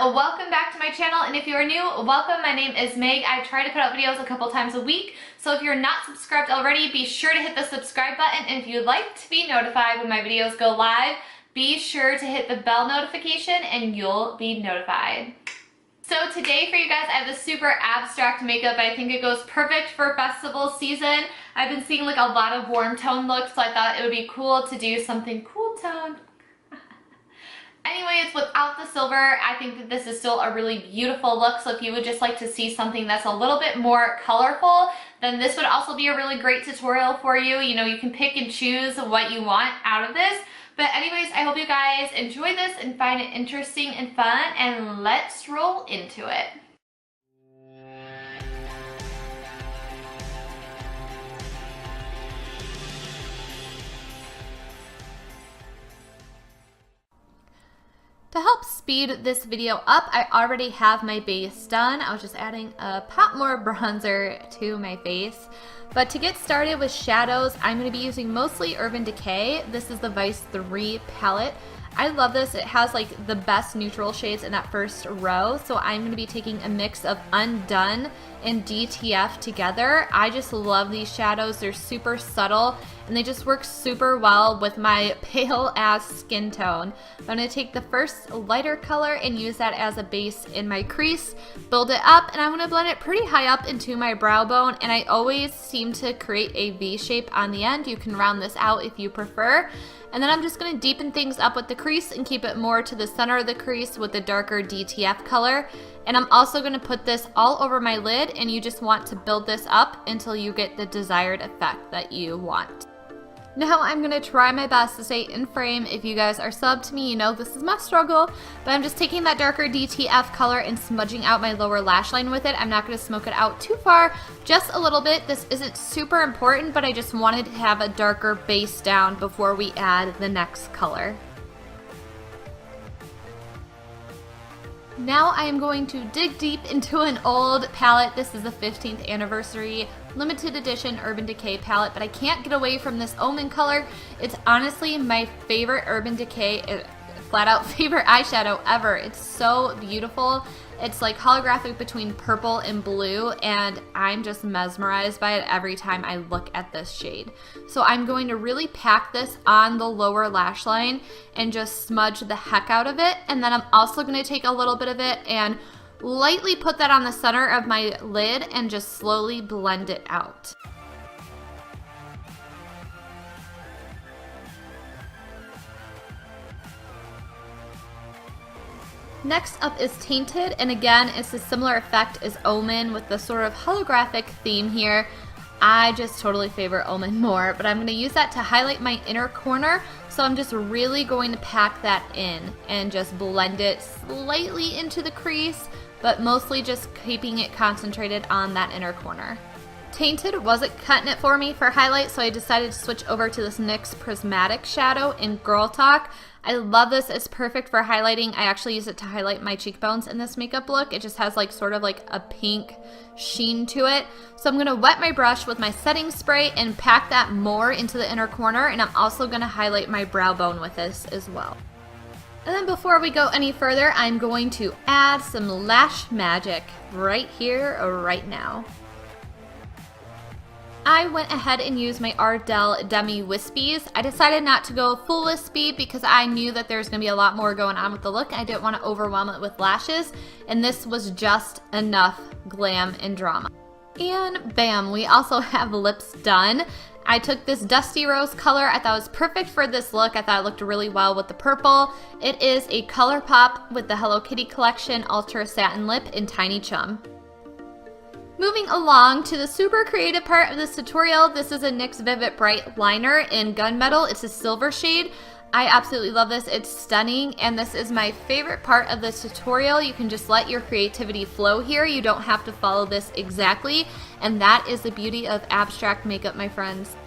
welcome back to my channel, and if you are new, welcome. My name is Meg. I try to put out videos a couple times a week, so if you're not subscribed already, be sure to hit the subscribe button, and if you'd like to be notified when my videos go live, be sure to hit the bell notification and you'll be notified. So today for you guys, I have this super abstract makeup. I think it goes perfect for festival season. I've been seeing like a lot of warm tone looks, so I thought it would be cool to do something cool toned. Anyways, without the silver, I think that this is still a really beautiful look, so if you would just like to see something that's a little bit more colorful, then this would also be a really great tutorial for you. You know, you can pick and choose what you want out of this. But anyways, I hope you guys enjoy this and find it interesting and fun, and let's roll into it. To help speed this video up, I already have my base done. I was just adding a pot more bronzer to my face. But to get started with shadows, I'm going to be using mostly Urban Decay. This is the Vice 3 palette. I love this. It has like the best neutral shades in that first row. So I'm going to be taking a mix of Undone and DTF together. I just love these shadows. They're super subtle and they just work super well with my pale ass skin tone. I'm going to take the first lighter color and use that as a base in my crease, build it up, and I'm going to blend it pretty high up into my brow bone, and I always seem to create a V shape on the end. You can round this out if you prefer. And then I'm just going to deepen things up with the crease and keep it more to the center of the crease with the darker DTF color. And I'm also going to put this all over my lid, and you just want to build this up until you get the desired effect that you want. Now I'm going to try my best to stay in frame. If you guys are subbed to me, you know this is my struggle, but I'm just taking that darker DTF color and smudging out my lower lash line with it. I'm not going to smoke it out too far, just a little bit. This isn't super important, but I just wanted to have a darker base down before we add the next color. Now I am going to dig deep into an old palette. This is the 15th anniversary limited edition Urban Decay palette, but I can't get away from this almond color. It's honestly my favorite Urban Decay, flat out favorite eyeshadow ever. It's so beautiful. It's like holographic between purple and blue, and I'm just mesmerized by it every time I look at this shade. So I'm going to really pack this on the lower lash line and just smudge the heck out of it. And then I'm also going to take a little bit of it and lightly put that on the center of my lid and just slowly blend it out. Next up is Tainted, and again, it's a similar effect as Omen with the sort of holographic theme here. I just totally favor Omen more, but I'm going to use that to highlight my inner corner, so I'm just really going to pack that in and just blend it slightly into the crease, but mostly just keeping it concentrated on that inner corner. Tainted wasn't cutting it for me for highlight, so I decided to switch over to this NYX Prismatic shadow in Girl Talk. I love this. It's perfect for highlighting. I actually use it to highlight my cheekbones in this makeup look. It just has like sort of like a pink sheen to it. So I'm going to wet my brush with my setting spray and pack that more into the inner corner, and I'm also going to highlight my brow bone with this as well. And then before we go any further, I'm going to add some lash magic right here, right now. I went ahead and used my Ardell Demi Wispies. I decided not to go full wispy because I knew that there's going to be a lot more going on with the look. I didn't want to overwhelm it with lashes, and this was just enough glam and drama. And bam, we also have lips done. I took this Dusty Rose color. I thought it was perfect for this look. I thought it looked really well with the purple. It is a ColourPop with the Hello Kitty collection Ultra Satin Lip in Tiny Chum. Moving along to the super creative part of this tutorial, this is a NYX Vivid Bright Liner in Gunmetal. It's a silver shade. I absolutely love this. It's stunning, and this is my favorite part of this tutorial. You can just let your creativity flow here. You don't have to follow this exactly, and that is the beauty of abstract makeup, my friends.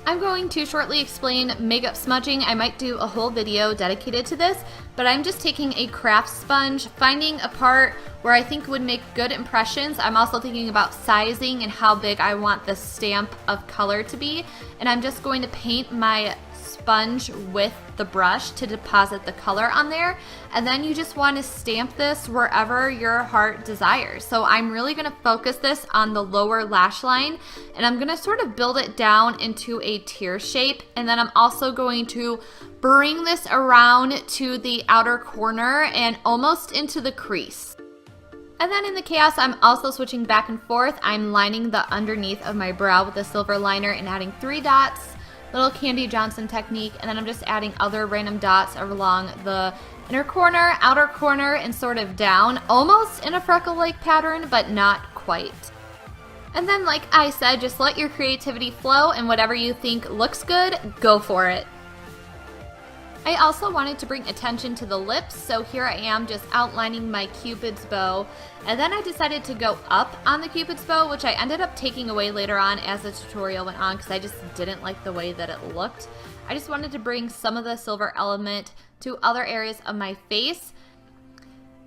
I'm going to shortly explain makeup smudging. I might do a whole video dedicated to this, but I'm just taking a craft sponge, finding a part where I think would make good impressions. I'm also thinking about sizing and how big I want the stamp of color to be, and I'm just going to paint my sponge with the brush to deposit the color on there, and then you just want to stamp this wherever your heart desires. So I'm really going to focus this on the lower lash line, and I'm going to sort of build it down into a tear shape, and then I'm also going to bring this around to the outer corner and almost into the crease. And then in the chaos, I'm also switching back and forth. I'm lining the underneath of my brow with a silver liner and adding 3 dots, little Candy Johnson technique, and then I'm just adding other random dots along the inner corner, outer corner, and sort of down, almost in a freckle-like pattern, but not quite. And then, like I said, just let your creativity flow, and whatever you think looks good, go for it. I also wanted to bring attention to the lips, so here I am just outlining my Cupid's bow, and then I decided to go up on the Cupid's bow, which I ended up taking away later on as the tutorial went on because I just didn't like the way that it looked. I just wanted to bring some of the silver element to other areas of my face.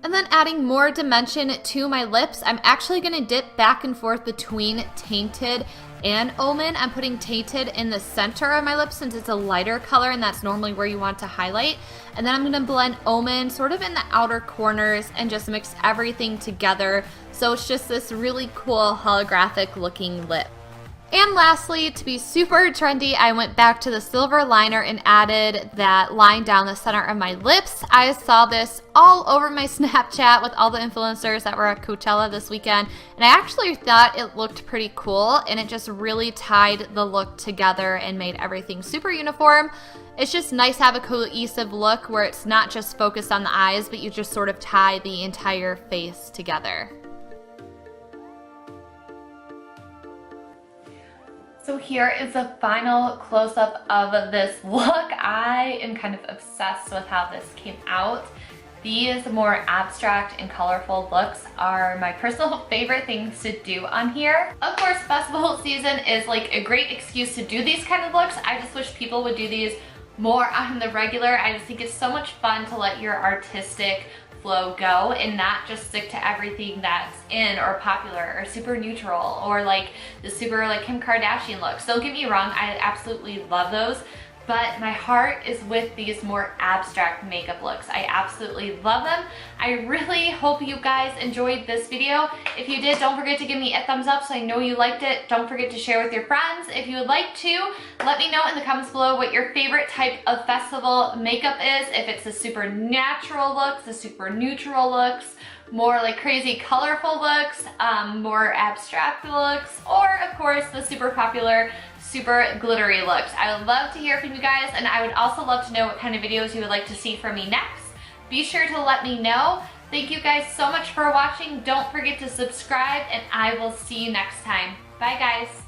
And then adding more dimension to my lips, I'm actually going to dip back and forth between Tainted and Omen. I'm putting Tainted in the center of my lips since it's a lighter color and that's normally where you want to highlight. And then I'm going to blend Omen sort of in the outer corners and just mix everything together so it's just this really cool holographic looking lip. And lastly, to be super trendy, I went back to the silver liner and added that line down the center of my lips. I saw this all over my Snapchat with all the influencers that were at Coachella this weekend, and I actually thought it looked pretty cool, and it just really tied the look together and made everything super uniform. It's just nice to have a cohesive look where it's not just focused on the eyes, but you just sort of tie the entire face together. So here is the final close-up of this look. I am kind of obsessed with how this came out. These more abstract and colorful looks are my personal favorite things to do on here. Of course, festival season is like a great excuse to do these kind of looks. I just wish people would do these more on the regular. I just think it's so much fun to let your artistic flow go and not just stick to everything that's in or popular or super neutral or like the super like Kim Kardashian looks. Don't get me wrong, I absolutely love those, but my heart is with these more abstract makeup looks. I absolutely love them. I really hope you guys enjoyed this video. If you did, don't forget to give me a thumbs up so I know you liked it. Don't forget to share with your friends. If you would like to, let me know in the comments below what your favorite type of festival makeup is. If it's the super natural looks, the super neutral looks, more like crazy colorful looks, more abstract looks, or of course the super popular super glittery looks. I would love to hear from you guys, and I would also love to know what kind of videos you would like to see from me next. Be sure to let me know. Thank you guys so much for watching. Don't forget to subscribe, and I will see you next time. Bye guys.